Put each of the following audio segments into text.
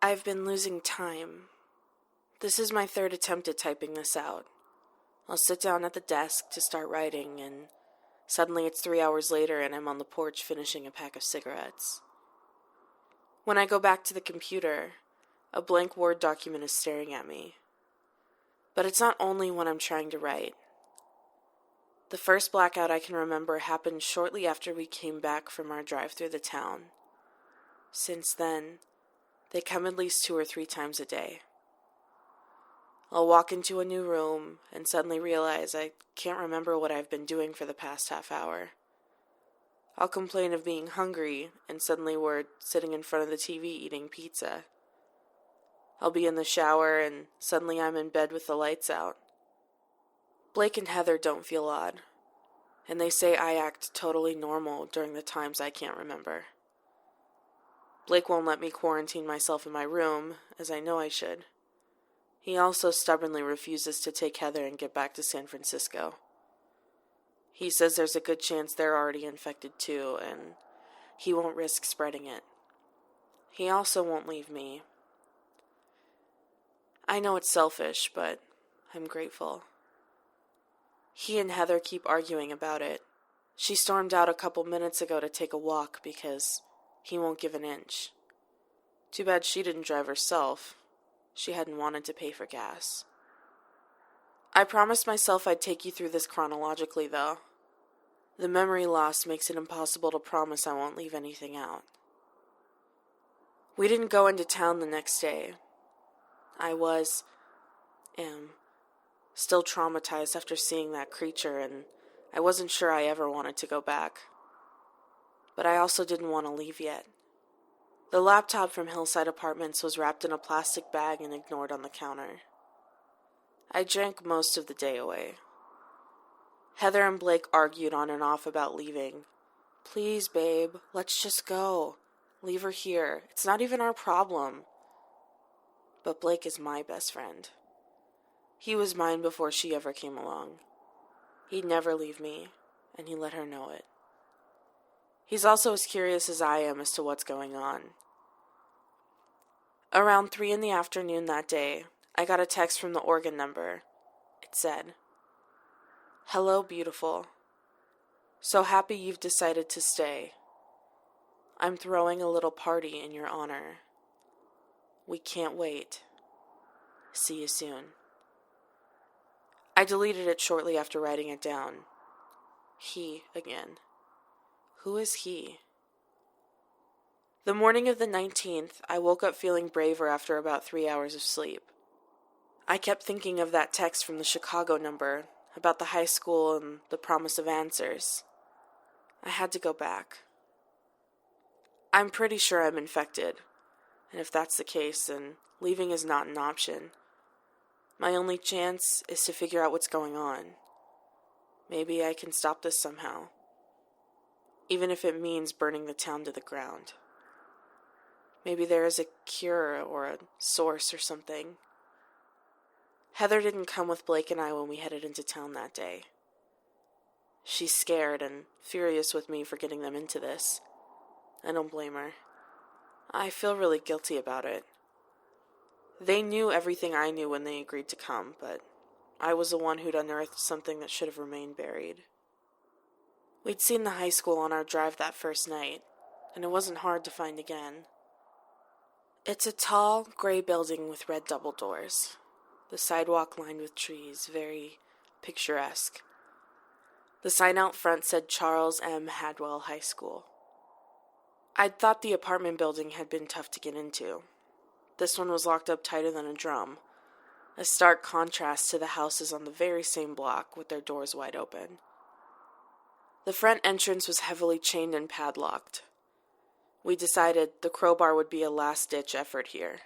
I've been losing time. This is my third attempt at typing this out. I'll sit down at the desk to start writing, and suddenly it's 3 hours later and I'm on the porch finishing a pack of cigarettes. When I go back to the computer, a blank Word document is staring at me. But it's not only when I'm trying to write. The first blackout I can remember happened shortly after we came back from our drive through the town. Since then, they come at least 2 or 3 times a day. I'll walk into a new room and suddenly realize I can't remember what I've been doing for the past half hour. I'll complain of being hungry, and suddenly we're sitting in front of the TV eating pizza. I'll be in the shower, and suddenly I'm in bed with the lights out. Blake and Heather don't feel odd, and they say I act totally normal during the times I can't remember. Blake won't let me quarantine myself in my room, as I know I should. He also stubbornly refuses to take Heather and get back to San Francisco. He says there's a good chance they're already infected too, and he won't risk spreading it. He also won't leave me. I know it's selfish, but I'm grateful. He and Heather keep arguing about it. She stormed out a couple minutes ago to take a walk because he won't give an inch. Too bad she didn't drive herself. She hadn't wanted to pay for gas. I promised myself I'd take you through this chronologically, though. The memory loss makes it impossible to promise I won't leave anything out. We didn't go into town the next day. I am still traumatized after seeing that creature, and I wasn't sure I ever wanted to go back. But I also didn't want to leave yet. The laptop from Hillside Apartments was wrapped in a plastic bag and ignored on the counter. I drank most of the day away. Heather and Blake argued on and off about leaving. Please, babe, let's just go. Leave her here. It's not even our problem. But Blake is my best friend. He was mine before she ever came along. He'd never leave me, and he let her know it. He's also as curious as I am as to what's going on. Around 3 in the afternoon that day, I got a text from the Oregon number. It said, "Hello, beautiful. So happy you've decided to stay. I'm throwing a little party in your honor. We can't wait. See you soon." I deleted it shortly after writing it down. He again. Who is he? The morning of the 19th, I woke up feeling braver after about 3 hours of sleep. I kept thinking of that text from the Chicago number about the high school and the promise of answers. I had to go back. I'm pretty sure I'm infected, and if that's the case, then leaving is not an option. My only chance is to figure out what's going on. Maybe I can stop this somehow, even if it means burning the town to the ground. Maybe there is a cure or a source or something. Heather didn't come with Blake and I when we headed into town that day. She's scared and furious with me for getting them into this. I don't blame her. I feel really guilty about it. They knew everything I knew when they agreed to come, but I was the one who'd unearthed something that should have remained buried. We'd seen the high school on our drive that first night, and it wasn't hard to find again. It's a tall, gray building with red double doors. The sidewalk lined with trees, very picturesque. The sign out front said Charles M. Hadwell High School. I'd thought the apartment building had been tough to get into. This one was locked up tighter than a drum, a stark contrast to the houses on the very same block with their doors wide open. The front entrance was heavily chained and padlocked. We decided the crowbar would be a last-ditch effort here.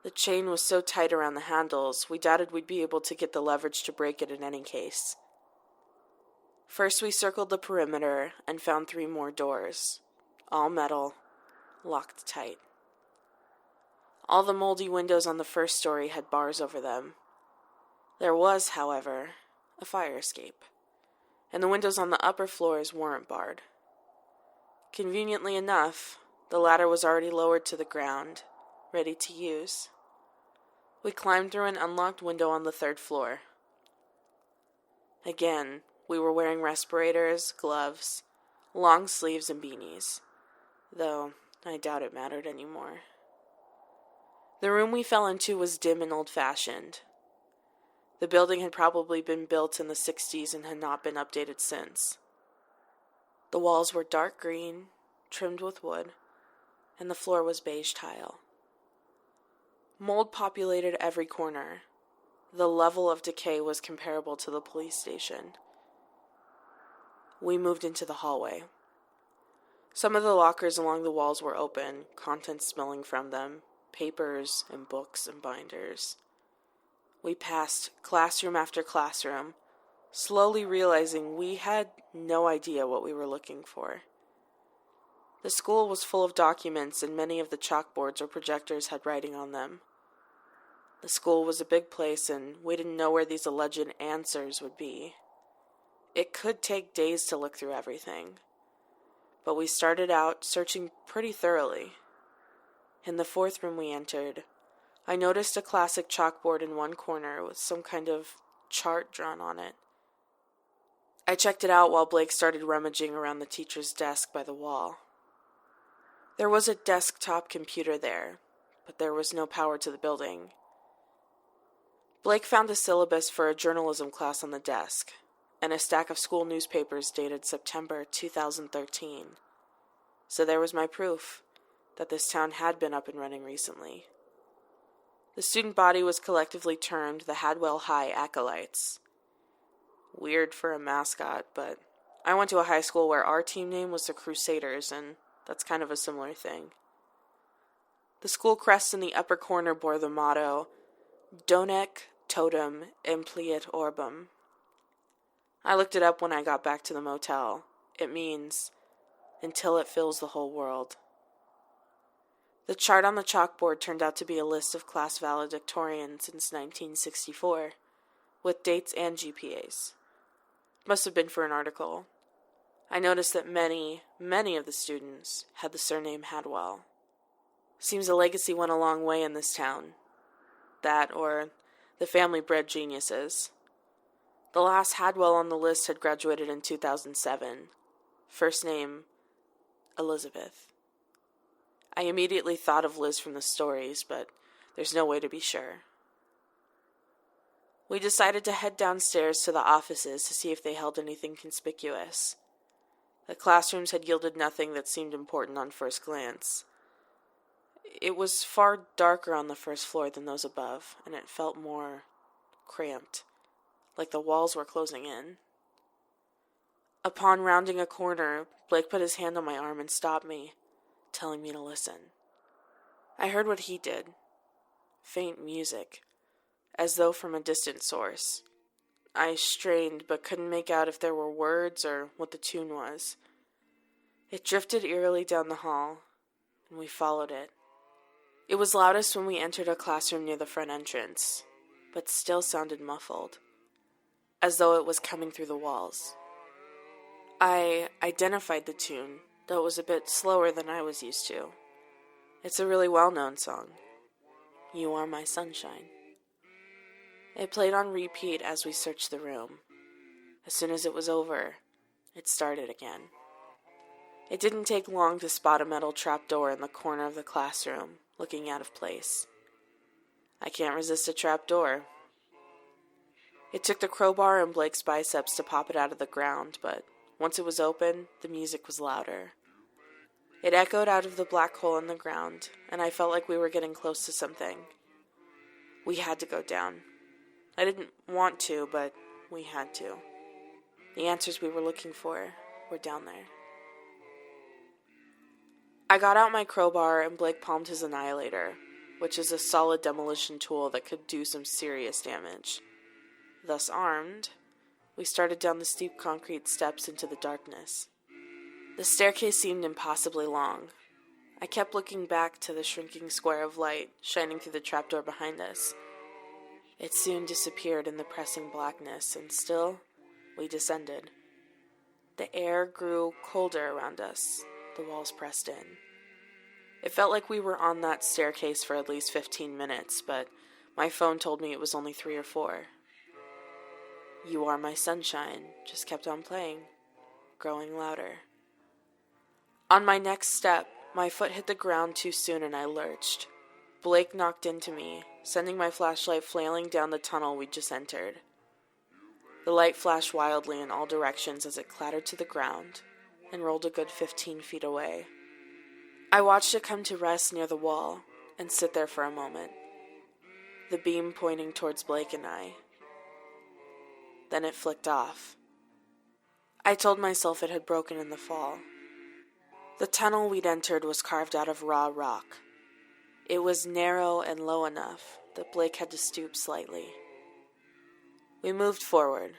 The chain was so tight around the handles, we doubted we'd be able to get the leverage to break it in any case. First we circled the perimeter and found 3 more doors, all metal, locked tight. All the moldy windows on the first story had bars over them. There was, however, a fire escape, and the windows on the upper floors weren't barred. Conveniently enough, the ladder was already lowered to the ground, ready to use. We climbed through an unlocked window on the 3rd floor. Again, we were wearing respirators, gloves, long sleeves, and beanies, though I doubt it mattered anymore. The room we fell into was dim and old-fashioned. The building had probably been built in the 60s and had not been updated since. The walls were dark green, trimmed with wood, and the floor was beige tile. Mold populated every corner. The level of decay was comparable to the police station. We moved into the hallway. Some of the lockers along the walls were open, contents smelling from them, papers and books and binders. We passed classroom after classroom, slowly realizing we had no idea what we were looking for. The school was full of documents, and many of the chalkboards or projectors had writing on them. The school was a big place, and we didn't know where these alleged answers would be. It could take days to look through everything, but we started out searching pretty thoroughly. In the 4th room we entered, I noticed a classic chalkboard in one corner with some kind of chart drawn on it. I checked it out while Blake started rummaging around the teacher's desk by the wall. There was a desktop computer there, but there was no power to the building. Blake found a syllabus for a journalism class on the desk, and a stack of school newspapers dated September 2013. So there was my proof that this town had been up and running recently. The student body was collectively termed the Hadwell High Acolytes. Weird for a mascot, but I went to a high school where our team name was the Crusaders, and that's kind of a similar thing. The school crest in the upper corner bore the motto, Donec totem impliet orbum. I looked it up when I got back to the motel. It means, until it fills the whole world. The chart on the chalkboard turned out to be a list of class valedictorians since 1964, with dates and GPAs. Must have been for an article. I noticed that many of the students had the surname Hadwell. Seems a legacy went a long way in this town. That, or the family bred geniuses. The last Hadwell on the list had graduated in 2007. First name, Elizabeth. I immediately thought of Liz from the stories, but there's no way to be sure. We decided to head downstairs to the offices to see if they held anything conspicuous. The classrooms had yielded nothing that seemed important on first glance. It was far darker on the 1st floor than those above, and it felt more cramped, like the walls were closing in. Upon rounding a corner, Blake put his hand on my arm and stopped me, telling me to listen. I heard what he did. Faint music, as though from a distant source. I strained, but couldn't make out if there were words or what the tune was. It drifted eerily down the hall, and we followed it. It was loudest when we entered a classroom near the front entrance, but still sounded muffled, as though it was coming through the walls. I identified the tune, though it was a bit slower than I was used to. It's a really well-known song. You Are My Sunshine. It played on repeat as we searched the room. As soon as it was over, it started again. It didn't take long to spot a metal trapdoor in the corner of the classroom, looking out of place. I can't resist a trapdoor. It took the crowbar and Blake's biceps to pop it out of the ground, but once it was open, the music was louder. It echoed out of the black hole in the ground, and I felt like we were getting close to something. We had to go down. I didn't want to, but we had to. The answers we were looking for were down there. I got out my crowbar and Blake palmed his annihilator, which is a solid demolition tool that could do some serious damage. Thus armed, we started down the steep concrete steps into the darkness. The staircase seemed impossibly long. I kept looking back to the shrinking square of light shining through the trapdoor behind us. It soon disappeared in the pressing blackness, and still, we descended. The air grew colder around us, the walls pressed in. It felt like we were on that staircase for at least 15 minutes, but my phone told me it was only 3 or 4. You Are My Sunshine just kept on playing, growing louder. On my next step, my foot hit the ground too soon and I lurched. Blake knocked into me, sending my flashlight flailing down the tunnel we'd just entered. The light flashed wildly in all directions as it clattered to the ground and rolled a good 15 feet away. I watched it come to rest near the wall and sit there for a moment, the beam pointing towards Blake and I. Then it flicked off. I told myself it had broken in the fall. The tunnel we'd entered was carved out of raw rock. It was narrow and low enough that Blake had to stoop slightly. We moved forward,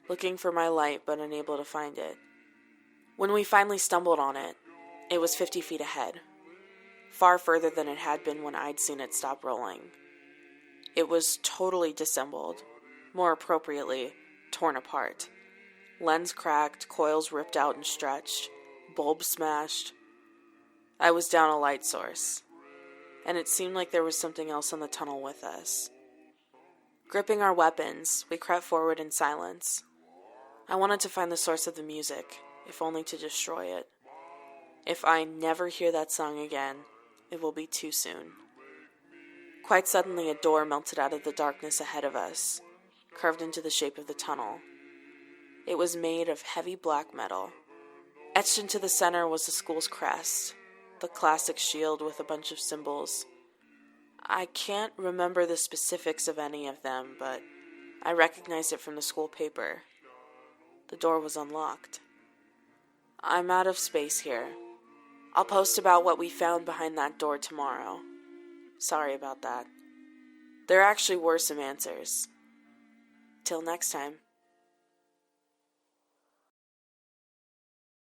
looking for my light but unable to find it. When we finally stumbled on it, it was 50 feet ahead, far further than it had been when I'd seen it stop rolling. It was totally disassembled, more appropriately, torn apart. Lens cracked, coils ripped out and stretched, bulbs smashed. I was down a light source, and it seemed like there was something else in the tunnel with us. Gripping our weapons, we crept forward in silence. I wanted to find the source of the music, if only to destroy it. If I never hear that song again, it will be too soon. Quite suddenly, a door melted out of the darkness ahead of us, curved into the shape of the tunnel. It was made of heavy black metal. Etched into the center was the school's crest, the classic shield with a bunch of symbols. I can't remember the specifics of any of them, but I recognized it from the school paper. The door was unlocked. I'm out of space here. I'll post about what we found behind that door tomorrow. Sorry about that. There actually were some answers. Till next time.